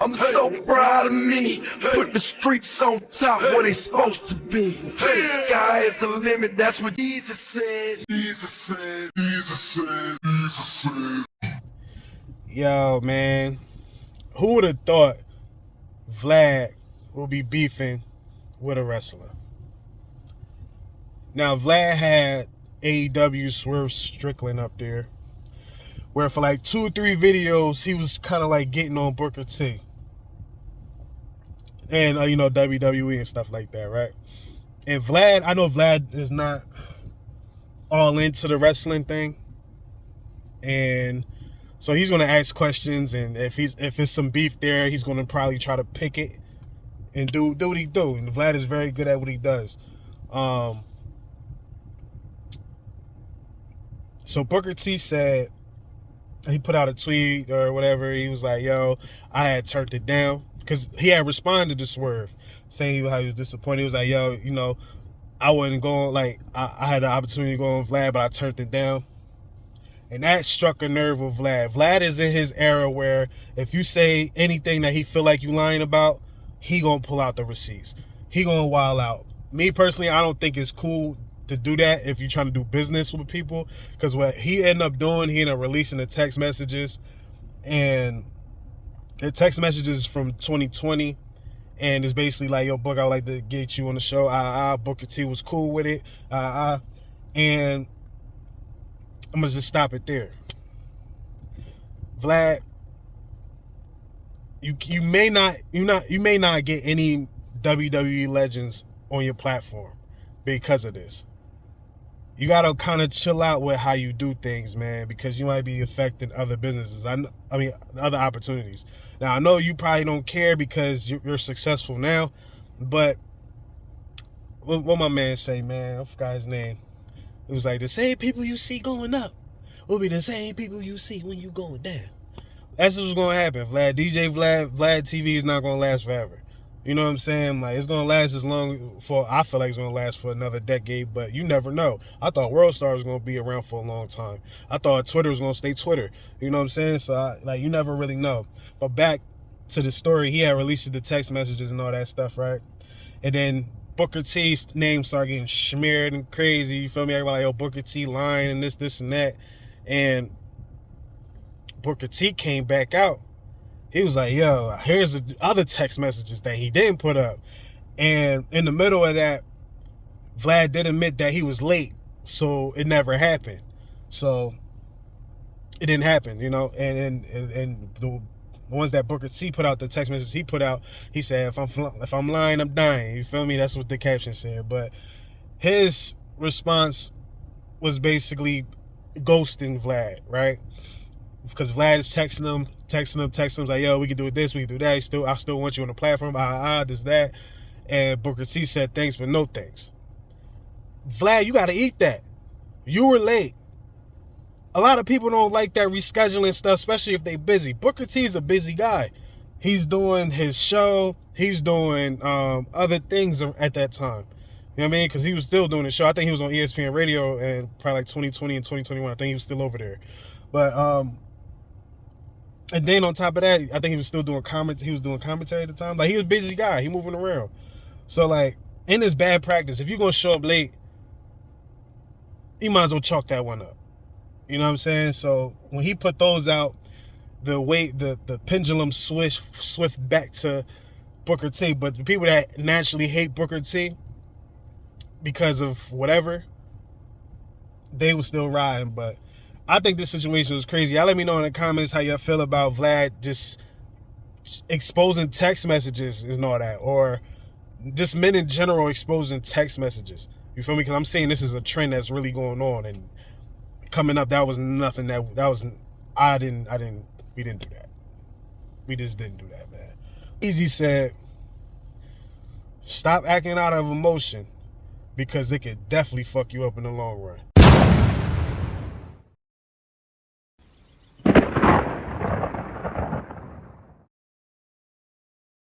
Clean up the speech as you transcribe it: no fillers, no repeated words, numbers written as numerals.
I'm so proud of me. Put the streets on top where they supposed to be. The sky is the limit, that's what Jesus said. Jesus said. Yo, man, who would have thought Vlad will be beefing with a wrestler? Now, Vlad had AEW Swerve Strickland up there, where for like 2 or 3 videos, he was kind of like getting on Booker T. And, WWE and stuff like that, right? And Vlad, I know Vlad is not all into the wrestling thing. And so he's going to ask questions, and if it's some beef there, he's going to probably try to pick it and do what he do. And Vlad is very good at what he does. So Booker T said, he put out a tweet or whatever. He was like, yo, I had turned it down. Because he had responded to Swerve, saying how he was disappointed. He was like, yo, I wasn't going, like, I had the opportunity to go on Vlad, but I turned it down. And that struck a nerve with Vlad. Vlad is in his era where if you say anything that he feel like you lying about, he gonna pull out the receipts. He gonna wild out. Me personally, I don't think it's cool to do that if you're trying to do business with people. Because what he ended up doing, he ended up releasing the text messages. And the text messages from 2020. And it's basically like, yo, Book, I would like to get you on the show. Booker T was cool with it. And I'm gonna just stop it there. Vlad, you may not get any WWE legends on your platform because of this. You gotta kind of chill out with how you do things, man, because you might be affecting other businesses. I mean, other opportunities. Now, I know you probably don't care because you're successful now, but what my man say, man? I forgot his name. It was like, the same people you see going up will be the same people you see when you going down. That's what's going to happen, Vlad. VladTV is not going to last forever. You know what I'm saying? Like, it's going to last as long for, I feel like it's going to last for another decade, but you never know. I thought World Star was going to be around for a long time. I thought Twitter was going to stay Twitter. You know what I'm saying? So, you never really know. But back to the story, he had released the text messages and all that stuff, right? And then Booker T's name started getting smeared and crazy. You feel me? Everybody like, yo, Booker T lying and this and that. And Booker T came back out. He was like, yo, here's the other text messages that he didn't put up. And in the middle of that, Vlad did admit that he was late. So it never happened. So it didn't happen, And the ones that Booker T put out, the text messages he put out, he said, if I'm lying, I'm dying. You feel me? That's what the caption said. But his response was basically ghosting Vlad, right? Because Vlad is texting him, like, yo, we can do this, we can do that. I still want you on the platform, this, that. And Booker T said, thanks, but no thanks. Vlad, you got to eat that. You were late. A lot of people don't like that rescheduling stuff, especially if they busy. Booker T is a busy guy. He's doing his show. He's doing other things at that time. You know what I mean? Because he was still doing the show. I think he was on ESPN Radio in probably like 2020 and 2021. I think he was still over there. But and then on top of that, I think he was still doing he was doing commentary at the time. Like, he was a busy guy. He moving around. So, like, in this bad practice, if you're gonna show up late, you might as well chalk that one up. You know what I'm saying? So when he put those out, the pendulum swift back to Booker T. But the people that naturally hate Booker T because of whatever, they were still riding. But I think this situation was crazy. Y'all let me know in the comments how y'all feel about Vlad just exposing text messages and all that, or just men in general exposing text messages. You feel me? Because I'm saying this is a trend that's really going on, and coming up, that was nothing we didn't do that. We just didn't do that, man. Easy said, stop acting out of emotion, because it could definitely fuck you up in the long run.